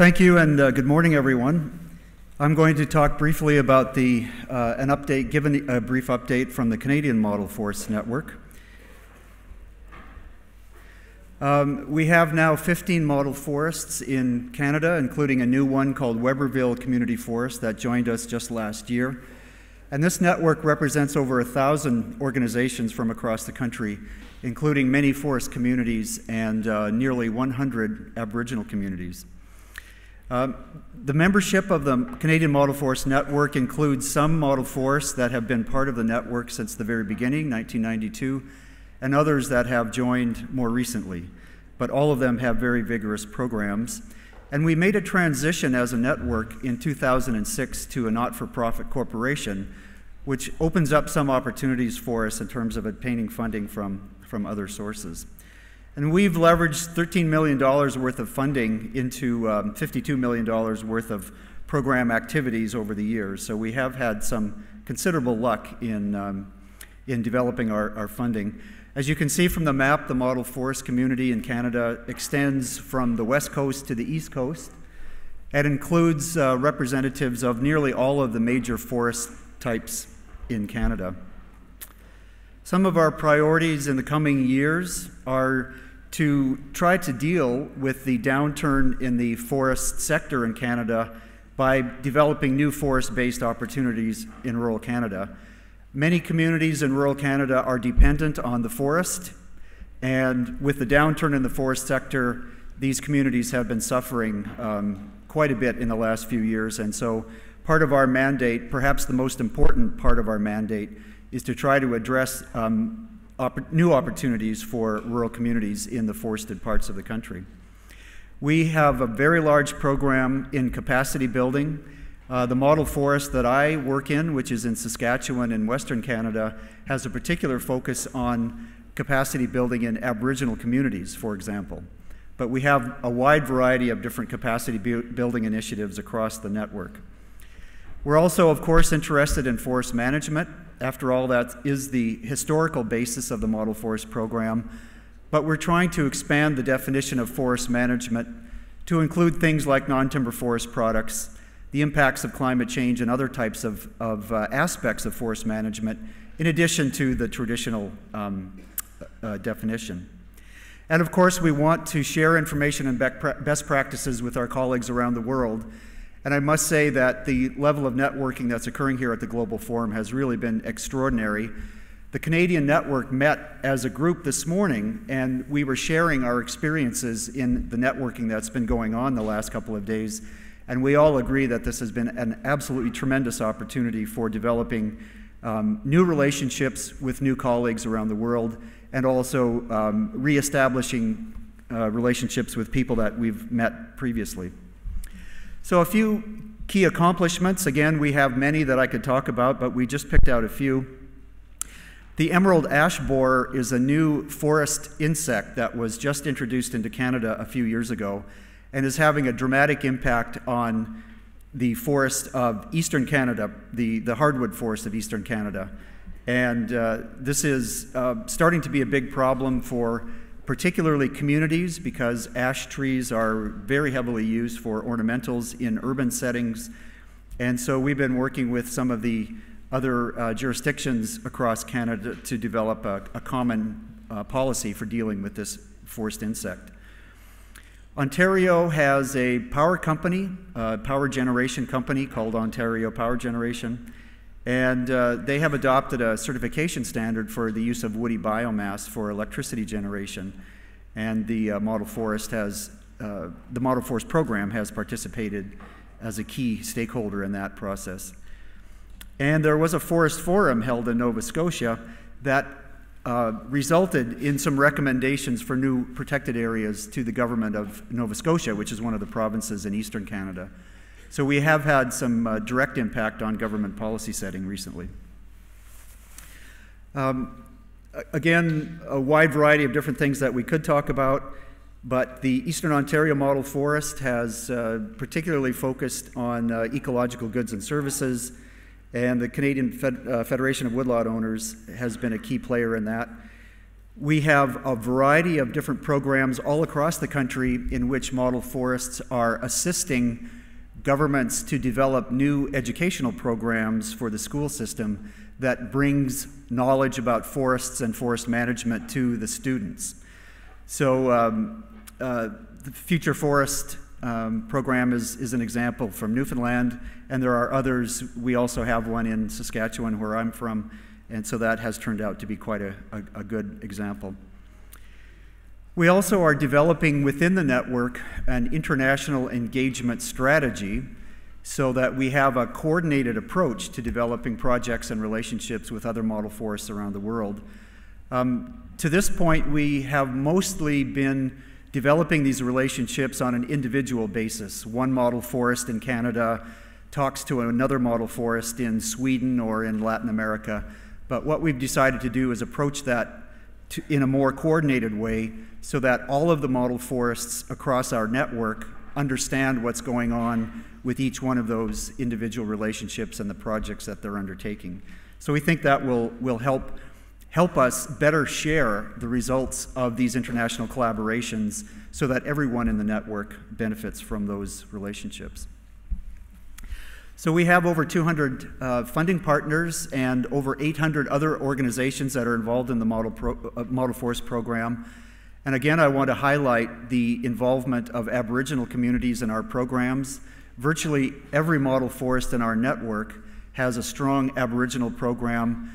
Thank you, and good morning, everyone. I'm going to talk briefly about a brief update from the Canadian Model Forest Network. We have now 15 model forests in Canada, including a new one called Weberville Community Forest that joined us just last year. And this network represents over 1,000 organizations from across the country, including many forest communities and nearly 100 Aboriginal communities. The membership of the Canadian Model Forest Network includes some model forests that have been part of the network since the very beginning, 1992, and others that have joined more recently. But all of them have very vigorous programs. And we made a transition as a network in 2006 to a not-for-profit corporation, which opens up some opportunities for us in terms of obtaining funding from other sources. And we've leveraged $13 million worth of funding into $52 million worth of program activities over the years. So we have had some considerable luck in developing our funding. As you can see from the map, the model forest community in Canada extends from the west coast to the east coast. It includes representatives of nearly all of the major forest types in Canada. Some of our priorities in the coming years are to try to deal with the downturn in the forest sector in Canada by developing new forest-based opportunities in rural Canada. Many communities in rural Canada are dependent on the forest, and with the downturn in the forest sector, these communities have been suffering quite a bit in the last few years, and so part of our mandate, perhaps the most important part of our mandate, is to try to address new opportunities for rural communities in the forested parts of the country. We have a very large program in capacity building. The model forest that I work in, which is in Saskatchewan in Western Canada, has a particular focus on capacity building in Aboriginal communities, for example. But we have a wide variety of different capacity building initiatives across the network. We're also, of course, interested in forest management. After all, that is the historical basis of the Model Forest Program, but we're trying to expand the definition of forest management to include things like non-timber forest products, the impacts of climate change, and other types of aspects of forest management, in addition to the traditional definition. And of course, we want to share information and best practices with our colleagues around the world. And I must say that the level of networking that's occurring here at the Global Forum has really been extraordinary. The Canadian network met as a group this morning, and we were sharing our experiences in the networking that's been going on the last couple of days. And we all agree that this has been an absolutely tremendous opportunity for developing new relationships with new colleagues around the world, and also reestablishing relationships with people that we've met previously. So a few key accomplishments. Again, we have many that I could talk about, but we just picked out a few. The emerald ash borer is a new forest insect that was just introduced into Canada a few years ago and is having a dramatic impact on the forest of Eastern Canada, the hardwood forest of Eastern Canada. And this is starting to be a big problem for particularly communities, because ash trees are very heavily used for ornamentals in urban settings. And so we've been working with some of the other jurisdictions across Canada to develop a common policy for dealing with this forest insect. Ontario has a power company, power generation company called Ontario Power Generation, and they have adopted a certification standard for the use of woody biomass for electricity generation. And the Model Forest Program has participated as a key stakeholder in that process. And there was a forest forum held in Nova Scotia that resulted in some recommendations for new protected areas to the government of Nova Scotia, which is one of the provinces in Eastern Canada. So we have had some direct impact on government policy setting recently. Again, a wide variety of different things that we could talk about, but the Eastern Ontario Model Forest has particularly focused on ecological goods and services, and the Canadian Federation of Woodlot Owners has been a key player in that. We have a variety of different programs all across the country in which model forests are assisting governments to develop new educational programs for the school system that brings knowledge about forests and forest management to the students. So the Future Forest program is an example from Newfoundland, and there are others. We also have one in Saskatchewan, where I'm from, and so that has turned out to be quite a good example. We also are developing within the network an international engagement strategy so that we have a coordinated approach to developing projects and relationships with other model forests around the world. To this point, we have mostly been developing these relationships on an individual basis. One model forest in Canada talks to another model forest in Sweden or in Latin America. But what we've decided to do is approach that in a more coordinated way so that all of the model forests across our network understand what's going on with each one of those individual relationships and the projects that they're undertaking. So we think that will help us better share the results of these international collaborations so that everyone in the network benefits from those relationships. So we have over 200 funding partners and over 800 other organizations that are involved in the Model Forest program. And again, I want to highlight the involvement of Aboriginal communities in our programs. Virtually every model forest in our network has a strong Aboriginal program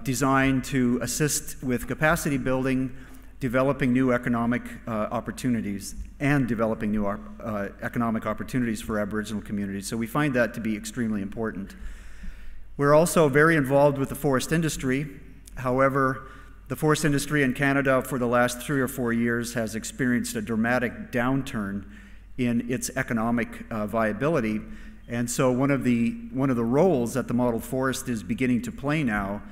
designed to assist with capacity building, developing new economic opportunities, and developing new economic opportunities for Aboriginal communities. So we find that to be extremely important. We're also very involved with the forest industry. However, the forest industry in Canada for the last 3 or 4 years has experienced a dramatic downturn in its economic viability. And so one of the roles that the model forest is beginning to play now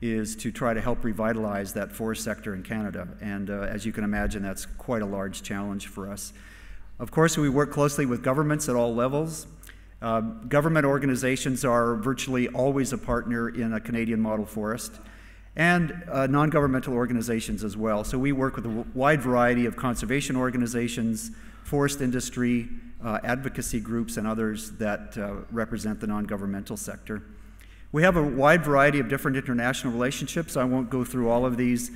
is to try to help revitalize that forest sector in Canada. And as you can imagine, that's quite a large challenge for us. Of course, we work closely with governments at all levels. Government organizations are virtually always a partner in a Canadian model forest, and non-governmental organizations as well. So we work with a wide variety of conservation organizations, forest industry, advocacy groups, and others that represent the non-governmental sector. We have a wide variety of different international relationships. I won't go through all of these,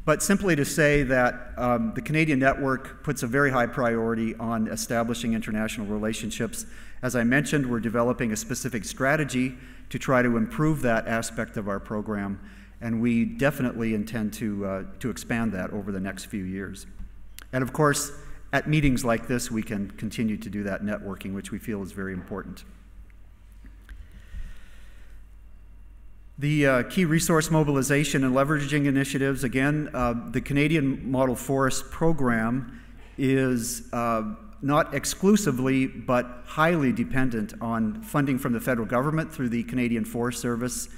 but simply to say that the Canadian network puts a very high priority on establishing international relationships. As I mentioned, we're developing a specific strategy to try to improve that aspect of our program, and we definitely intend to expand that over the next few years. And of course, at meetings like this, we can continue to do that networking, which we feel is very important. The key resource mobilization and leveraging initiatives, again, the Canadian Model Forest program is not exclusively but highly dependent on funding from the federal government through the Canadian Forest Service.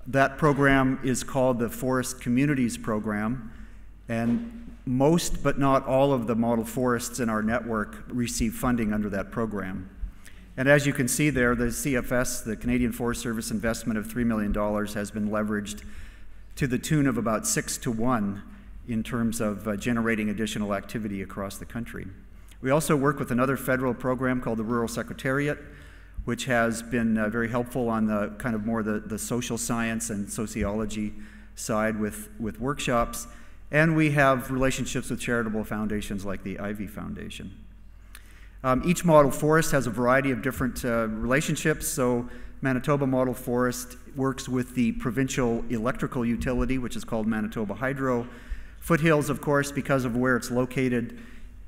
That program is called the Forest Communities Program, and most but not all of the model forests in our network receive funding under that program. And as you can see there, the CFS, the Canadian Forest Service investment of $3 million has been leveraged to the tune of about 6 to 1 in terms of generating additional activity across the country. We also work with another federal program called the Rural Secretariat, which has been very helpful on the kind of more the social science and sociology side with workshops. And we have relationships with charitable foundations like the Ivy Foundation. Each model forest has a variety of different relationships. So Manitoba Model Forest works with the provincial electrical utility, which is called Manitoba Hydro. Foothills, of course, because of where it's located,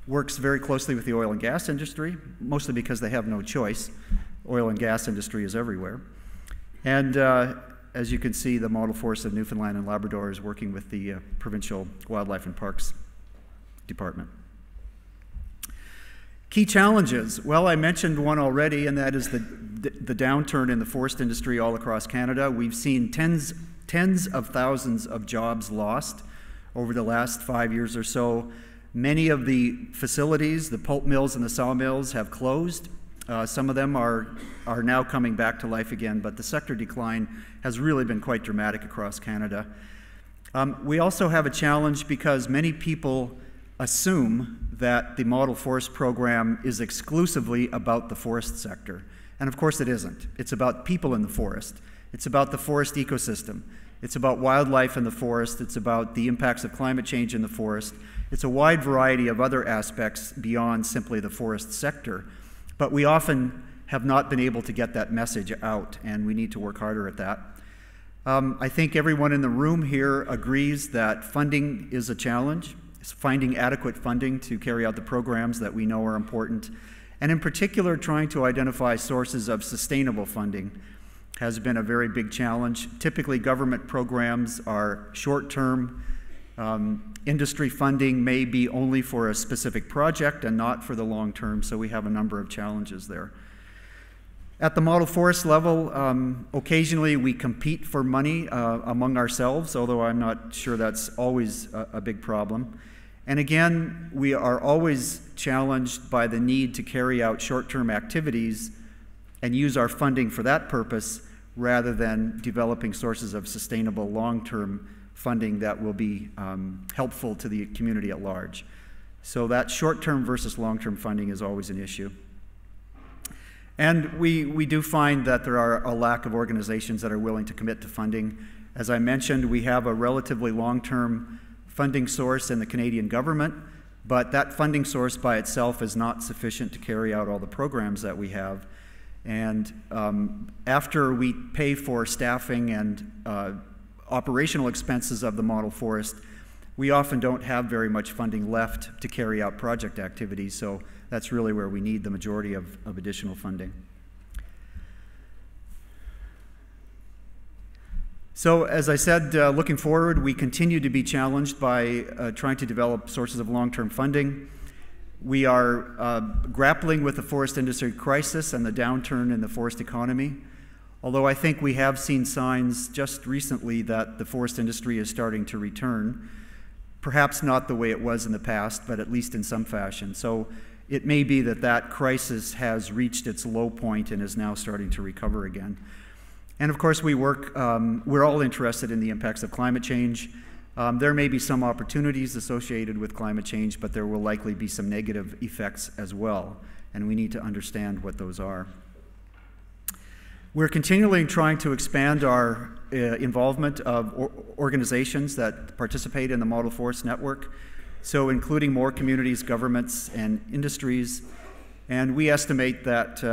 works very closely with the oil and gas industry, mostly because they have no choice. Oil and gas industry is everywhere. And as you can see, the Model Forest of Newfoundland and Labrador is working with the Provincial Wildlife and Parks Department. Key challenges. Well, I mentioned one already, and that is the downturn in the forest industry all across Canada. We've seen tens of thousands of jobs lost over the last 5 years or so. Many of the facilities, the pulp mills and the sawmills, have closed. Some of them are now coming back to life again, but the sector decline has really been quite dramatic across Canada. We also have a challenge because many people assume that the Model Forest Program is exclusively about the forest sector. And of course it isn't. It's about people in the forest. It's about the forest ecosystem. It's about wildlife in the forest. It's about the impacts of climate change in the forest. It's a wide variety of other aspects beyond simply the forest sector. But we often have not been able to get that message out, and we need to work harder at that. I think everyone in the room here agrees that funding is a challenge. It's finding adequate funding to carry out the programs that we know are important, and in particular, trying to identify sources of sustainable funding has been a very big challenge. Typically, government programs are short-term. Industry funding may be only for a specific project and not for the long term, so we have a number of challenges there. At the model forest level, occasionally we compete for money among ourselves, although I'm not sure that's always a big problem. And again, we are always challenged by the need to carry out short-term activities and use our funding for that purpose rather than developing sources of sustainable long-term funding that will be helpful to the community at large. So that short-term versus long-term funding is always an issue. And we do find that there are a lack of organizations that are willing to commit to funding. As I mentioned, we have a relatively long-term funding source in the Canadian government, but that funding source by itself is not sufficient to carry out all the programs that we have. And after we pay for staffing and operational expenses of the model forest, we often don't have very much funding left to carry out project activities, so that's really where we need the majority of additional funding. So as I said, looking forward, we continue to be challenged by trying to develop sources of long-term funding. We are grappling with the forest industry crisis and the downturn in the forest economy, although I think we have seen signs just recently that the forest industry is starting to return. Perhaps not the way it was in the past, but at least in some fashion. So it may be that that crisis has reached its low point and is now starting to recover again. And of course, we're all interested in the impacts of climate change. There may be some opportunities associated with climate change, but there will likely be some negative effects as well, and we need to understand what those are. We're continually trying to expand our involvement of organizations that participate in the Model Forest Network, so including more communities, governments, and industries. And we estimate that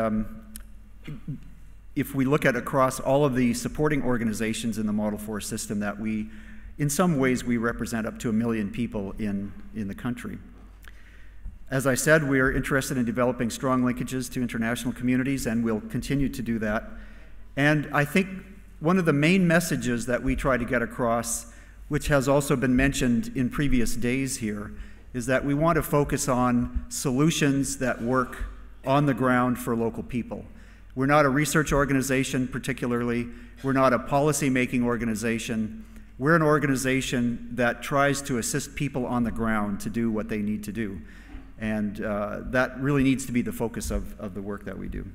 if we look at across all of the supporting organizations in the Model Forest system, that in some ways, we represent up to 1 million people in the country. As I said, we are interested in developing strong linkages to international communities, and we'll continue to do that. And I think one of the main messages that we try to get across, which has also been mentioned in previous days here, is that we want to focus on solutions that work on the ground for local people. We're not a research organization particularly. We're not a policy-making organization. We're an organization that tries to assist people on the ground to do what they need to do. And that really needs to be the focus of the work that we do.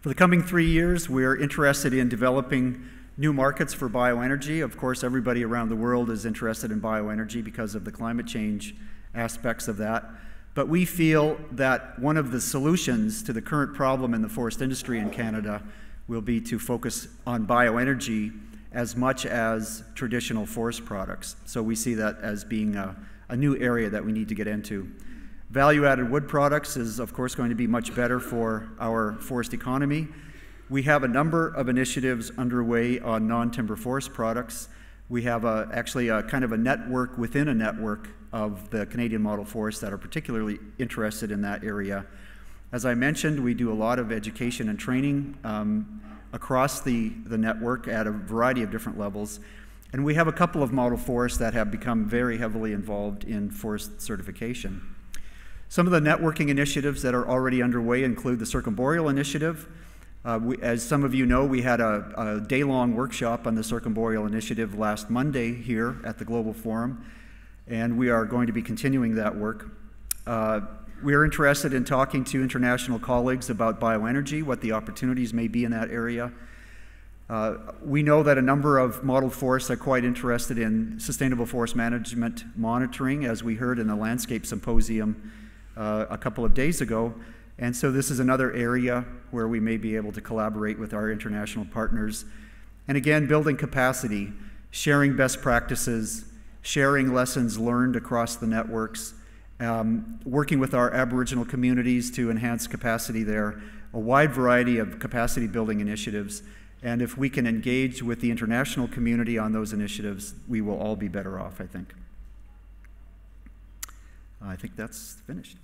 For the coming 3 years, we're interested in developing new markets for bioenergy. Of course, everybody around the world is interested in bioenergy because of the climate change aspects of that. But we feel that one of the solutions to the current problem in the forest industry in Canada will be to focus on bioenergy as much as traditional forest products. So we see that as being a new area that we need to get into. Value-added wood products is, of course, going to be much better for our forest economy. We have a number of initiatives underway on non-timber forest products. We have actually a kind of a network within a network of the Canadian model forests that are particularly interested in that area. As I mentioned, we do a lot of education and training across the network at a variety of different levels. And we have a couple of model forests that have become very heavily involved in forest certification. Some of the networking initiatives that are already underway include the Circumboreal Initiative. As some of you know, we had a day-long workshop on the Circumboreal Initiative last Monday here at the Global Forum, and we are going to be continuing that work. We are interested in talking to international colleagues about bioenergy, what the opportunities may be in that area. We know that a number of model forests are quite interested in sustainable forest management monitoring, as we heard in the Landscape Symposium a couple of days ago. And so this is another area where we may be able to collaborate with our international partners. And again, building capacity, sharing best practices, sharing lessons learned across the networks, working with our Aboriginal communities to enhance capacity there, a wide variety of capacity building initiatives. And if we can engage with the international community on those initiatives, we will all be better off, I think. I think that's finished.